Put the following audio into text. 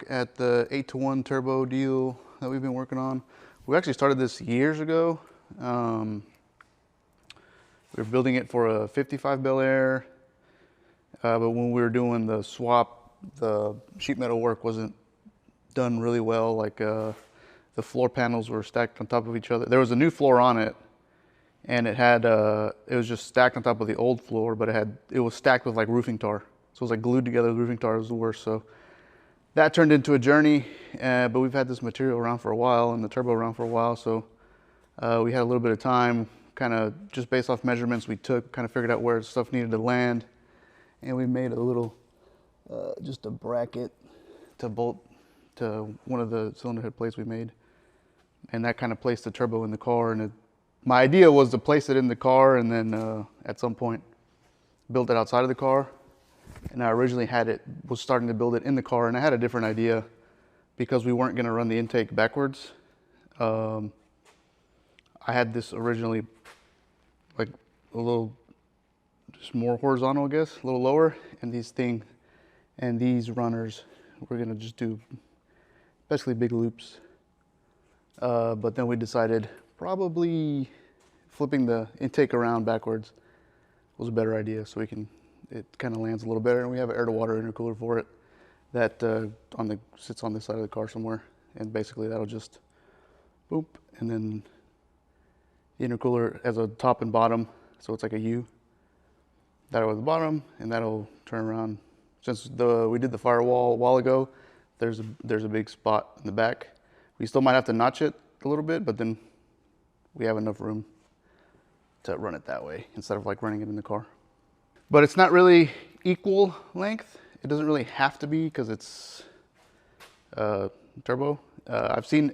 at the 8-to-1 turbo deal that we've been working on. We actually started this years ago. We were building it for a 55 Bel Air, but when we were doing the swap, the sheet metal work wasn't done really well. Like the floor panels were stacked on top of each other. There was a new floor on it, and it was just stacked on top of the old floor, but it was stacked with like roofing tar. So it was like glued together with roofing tar. It was the worst. So that turned into a journey, but we've had this material around for a while and the turbo around for a while. So we had a little bit of time, kind of just based off measurements we took, kind of figured out where stuff needed to land. And we made a little, just a bracket to bolt to one of the cylinder head plates we made. And that kind of placed the turbo in the car. And my idea was to place it in the car and then at some point build it outside of the car. And I originally was starting to build it in the car, and I had a different idea because we weren't going to run the intake backwards. I had this originally like a little, just more horizontal, I guess, a little lower, and these runners, we're going to just do basically big loops. But then we decided probably flipping the intake around backwards was a better idea, so it kind of lands a little better, and we have an air-to-water intercooler for it that sits on this side of the car somewhere, and basically that'll just boop, and then the intercooler has a top and bottom, so it's like a U. That'll go at the bottom, and that'll turn around. Since we did the firewall a while ago, there's a big spot in the back. We still might have to notch it a little bit, but then we have enough room to run it that way instead of like running it in the car. But it's not really equal length. It doesn't really have to be because it's turbo. I've seen